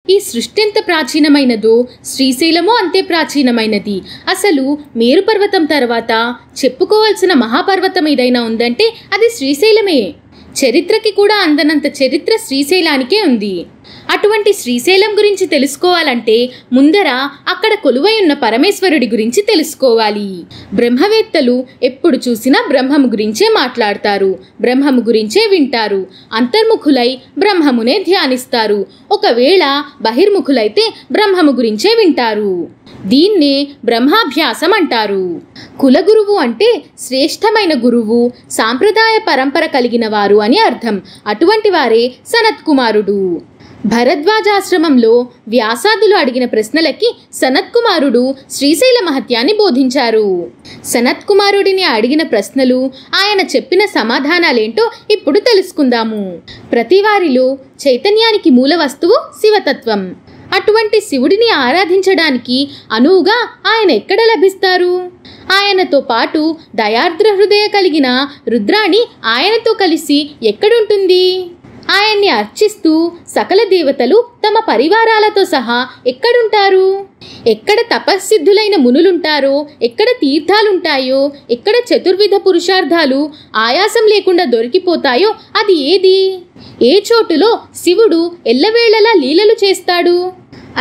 ఈ సృష్టి ఎంత ప్రాచీనమైనదో శ్రీశైలము అంతే ప్రాచీనమైనది. అసలు మేరు పర్వతం తర్వాత చెప్పుకోవాల్సిన మహాపర్వతం ఏదైనా ఉందంటే అది శ్రీశైలమే. చరిత్రకి కూడా అందనంత చరిత్ర శ్రీశైలానికే ఉంది. అటువంటి శ్రీశైలం గురించి తెలుసుకోవాలంటే ముందర అక్కడ కొలువై ఉన్న పరమేశ్వరుడి గురించి తెలుసుకోవాలి. బ్రహ్మవేత్తలు ఎప్పుడు చూసినా బ్రహ్మము గురించే మాట్లాడతారు, బ్రహ్మము గురించే వింటారు. అంతర్ముఖులై బ్రహ్మమునే ధ్యానిస్తారు. ఒకవేళ బహిర్ముఖులైతే బ్రహ్మము గురించే వింటారు. దీన్నే బ్రహ్మాభ్యాసం అంటారు. కులగురువు అంటే శ్రేష్టమైన గురువు, సాంప్రదాయ పరంపర కలిగిన వారు అని అర్థం. అటువంటి వారే సనత్కుమారుడు. భరద్వాజాశ్రమంలో వ్యాసాదులు అడిగిన ప్రశ్నలకి సనత్కుమారుడు శ్రీశైల మహత్యాన్ని బోధించారు. సనత్కుమారుడిని అడిగిన ప్రశ్నలు, ఆయన చెప్పిన సమాధానాలేంటో ఇప్పుడు తెలుసుకుందాము. ప్రతివారిలో చైతన్యానికి మూల వస్తువు శివతత్వం. అటువంటి శివుడిని ఆరాధించడానికి అనువుగా ఆయన ఎక్కడ లభిస్తారు? ఆయనతో పాటు దయార్ద్ర హృదయ కలిగిన రుద్రాణి ఆయనతో కలిసి ఎక్కడుంటుంది? ఆయన్ని అర్చిస్తూ సకల దేవతలు తమ పరివారాలతో సహా ఎక్కడుంటారు? ఎక్కడ తపస్సిద్ధులైన మునులుంటారో, ఎక్కడ తీర్థాలుంటాయో, ఎక్కడ చతుర్విధ పురుషార్థాలు ఆయాసం లేకుండా దొరికిపోతాయో అది ఏది? ఏ చోటులో శివుడు ఎల్లవేళలా లీలలు చేస్తాడు?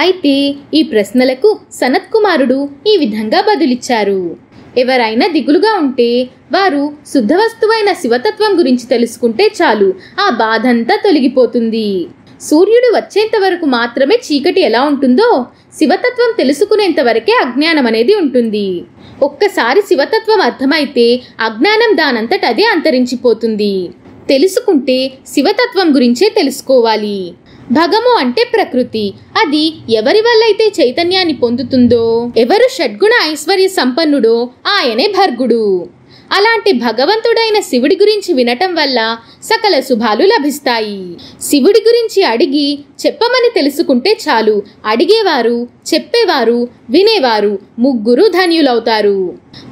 అయితే ఈ ప్రశ్నలకు సనత్కుమారుడు ఈ విధంగా బదులిచ్చారు. ఎవరైనా దిగులుగా ఉంటే వారు శుద్ధ వస్తువైన శివతత్వం గురించి తెలుసుకుంటే చాలు, ఆ బాధంతా తొలగిపోతుంది. సూర్యుడు వచ్చేంత వరకు మాత్రమే చీకటి ఎలా ఉంటుందో శివతత్వం తెలుసుకునేంత వరకే అజ్ఞానం అనేది ఉంటుంది. ఒక్కసారి శివతత్వం అర్థమైతే అజ్ఞానం దానంతట అదే అంతరించిపోతుంది. తెలుసుకుంటే శివతత్వం గురించే తెలుసుకోవాలి. భగము అంటే ప్రకృతి. అది ఎవరి వల్ల అయితే చైతన్యాన్ని పొందుతుందో, ఎవరు షడ్గుణ ఐశ్వర్య సంపన్నుడో ఆయనే భర్గుడు. అలాంటి భగవంతుడైన శివుడి గురించి వినటం వల్ల సకల శుభాలు లభిస్తాయి. శివుడి గురించి అడిగి చెప్పమని తెలుసుకుంటే చాలు, అడిగేవారు, చెప్పేవారు, వినేవారు ముగ్గురు ధన్యులవుతారు.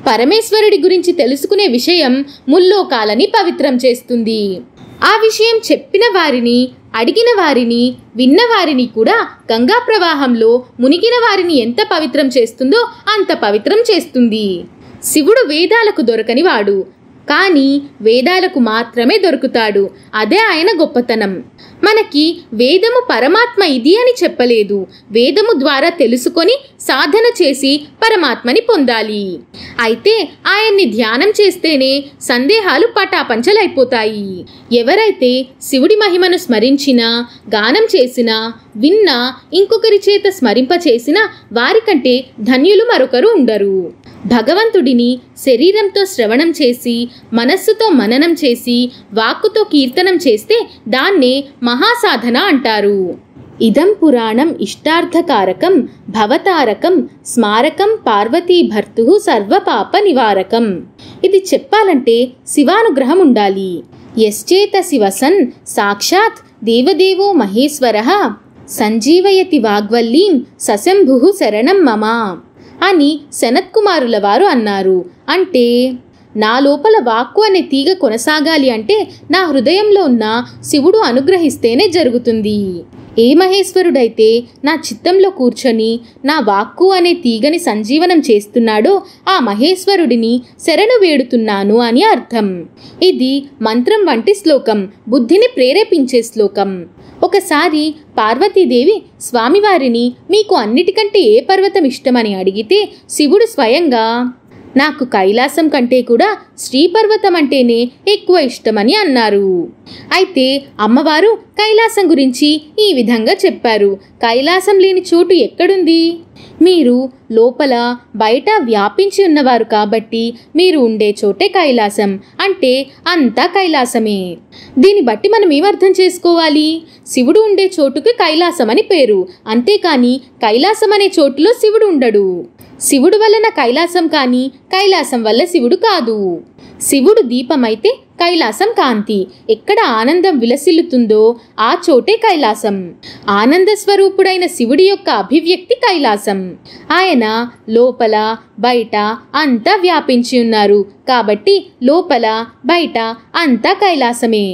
పరమేశ్వరుడి గురించి తెలుసుకునే విషయం ముల్లోకాలని పవిత్రం చేస్తుంది. ఆ విషయం చెప్పిన వారిని, అడిగిన వారిని, విన్న వారిని కూడా గంగా ప్రవాహంలో మునిగిన వారిని ఎంత పవిత్రం చేస్తుందో అంత పవిత్రం చేస్తుంది. శివుడు వేదాలకు దొరకని వాడు, కానీ వేదాలకు మాత్రమే దొరుకుతాడు. అదే ఆయన గొప్పతనం. మనకి వేదము పరమాత్మ ఇది అని చెప్పలేదు. వేదము ద్వారా తెలుసుకొని సాధన చేసి పరమాత్మని పొందాలి. అయితే ఆయన్ని ధ్యానం చేస్తేనే సందేహాలు పటాపంచలైపోతాయి. ఎవరైతే శివుడి మహిమను స్మరించినా, గానం చేసినా, విన్నా, ఇంకొకరి చేత స్మరింప చేసినా వారికంటే ధన్యులు మరొకరు ఉండరు. భగవంతుడిని శరీరంతో శ్రవణం చేసి, మనస్సుతో మననం చేసి, వాక్కుతో కీర్తనం చేస్తే దాన్నే మహాసాధన అంటారు. ఇదం పురాణం ఇష్టార్థకారకం భవతారకం స్మారకం పార్వతీ భర్తు సర్వపాప నివారకం. ఇది చెప్పాలంటే శివానుగ్రహం ఉండాలి. యశ్చేత శివసన్ సాక్షాత్ దేవదేవో మహేశ్వరః సంజీవయతి వాగ్వల్లీం సశంభుః శరణం మమ అని సనత్కుమారుల వారు అన్నారు. అంటే నా లోపల వాక్కు అనే తీగ కొనసాగాలి అంటే నా హృదయంలో ఉన్న శివుడు అనుగ్రహిస్తేనే జరుగుతుంది. ఏ మహేశ్వరుడైతే నా చిత్తంలో కూర్చొని నా వాక్కు అనే తీగని సంజీవనం చేస్తున్నాడో ఆ మహేశ్వరుడిని శరణు వేడుతున్నాను అని అర్థం. ఇది మంత్రం వంటి శ్లోకం, బుద్ధిని ప్రేరేపించే శ్లోకం. ఒకసారి పార్వతీదేవి స్వామివారిని మీకు అన్నిటికంటే ఏ పర్వతం ఇష్టమని అడిగితే శివుడు స్వయంగా నాకు కైలాసం కంటే కూడా శ్రీపర్వతం అంటేనే ఎక్కువ ఇష్టమని అన్నారు. అయితే అమ్మవారు కైలాసం గురించి ఈ విధంగా చెప్పారు. కైలాసం లేని చోటు ఎక్కడుంది? మీరు లోపల బయట వ్యాపించి ఉన్నవారు కాబట్టి మీరు ఉండే చోటే కైలాసం, అంటే అంతా కైలాసమే. దీన్ని బట్టి మనం ఏమర్థం చేసుకోవాలి? శివుడు ఉండే చోటుకి కైలాసం అని పేరు, అంతేకాని కైలాసం అనే చోటులో శివుడు ఉండడు. శివుడు వలన కైలాసం కానీ కైలాసం వల్ల శివుడు కాదు. శివుడు దీపమైతే కైలాసం కాంతి. ఎక్కడ ఆనందం విలసిల్లుతుందో ఆ చోటే కైలాసం. ఆనంద స్వరూపుడైన శివుడి యొక్క అభివ్యక్తి కైలాసం. ఆయన లోపల బయట అంతా వ్యాపించి ఉన్నారు కాబట్టి లోపల బయట అంతా కైలాసమే.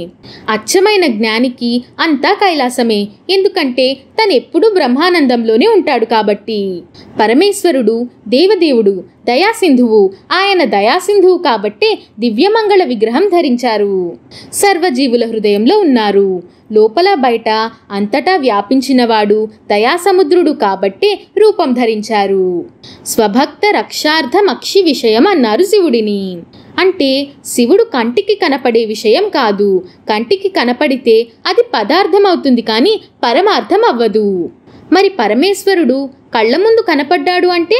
అచ్చమైన జ్ఞానికి అంతా కైలాసమే. ఎందుకంటే తనెప్పుడూ బ్రహ్మానందంలోనే ఉంటాడు కాబట్టి. పరమేశ్వరుడు దేవదేవుడు, దయాసింధువు. ఆయన దయాసింధువు కాబట్టే దివ్యమంగళ విగ్రహం ధరించారు. సర్వజీవుల హృదయంలో ఉన్నారు. లోపల బయట అంతటా వ్యాపించినవాడు దయాసముద్రుడు కాబట్టే రూపం ధరించారు. స్వభక్త రక్షార్థమక్షి విషయం అన్నారు శివుడిని. అంటే శివుడు కంటికి కనపడే విషయం కాదు. కంటికి కనపడితే అది పదార్థం అవుతుంది కానీ పరమార్థం అవ్వదు. మరి పరమేశ్వరుడు కళ్ళ ముందు కనపడ్డాడు అంటే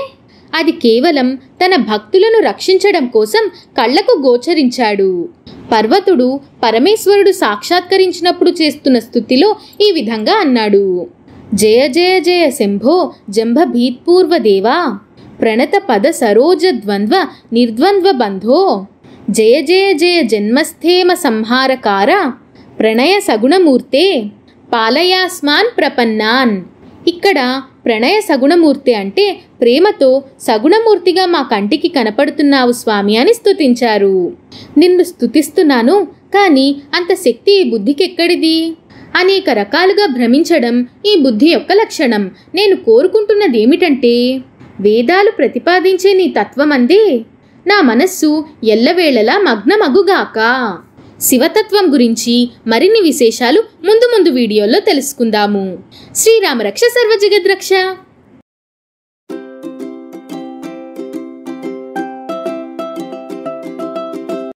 అది కేవలం తన భక్తులను రక్షించడం కోసం కళ్లకు గోచరించాడు. పర్వతుడు పరమేశ్వరుడు సాక్షాత్కరించినప్పుడు చేస్తున్న స్తుతిలో ఈ విధంగా అన్నాడు: జయ జయ జయ శంభో జంభభీత్పూర్వ దేవా, ప్రణత పద సరోజ ద్వంద్వ నిర్ద్వంద్వ బంధో, జయ జయ జయ జన్మస్థేమ సంహారకార, ప్రణయ సగుణమూర్తే పాలయాస్మాన్ ప్రపన్నాన్. ఇక్కడ ప్రణయ సగుణమూర్తి అంటే ప్రేమతో సగుణమూర్తిగా మా కంటికి కనపడుతున్నావు స్వామి అని స్తుతించారు. నిన్ను స్తుతిస్తున్నాను కానీ అంత శక్తి ఈ బుద్ధికెక్కడిది? అనేక రకాలుగా భ్రమించడం ఈ బుద్ధి యొక్క లక్షణం. నేను కోరుకుంటున్నది ఏమిటంటే వేదాలు ప్రతిపాదించే నీ తత్వమందే నా మనస్సు ఎల్లవేళలా మగ్నమగుగాక. శివతత్వం గురించి మరిన్ని విశేషాలు ముందు వీడియోలో తెలుసుకుందాము. శ్రీరామ రక్ష సర్వ జగద్రక్ష.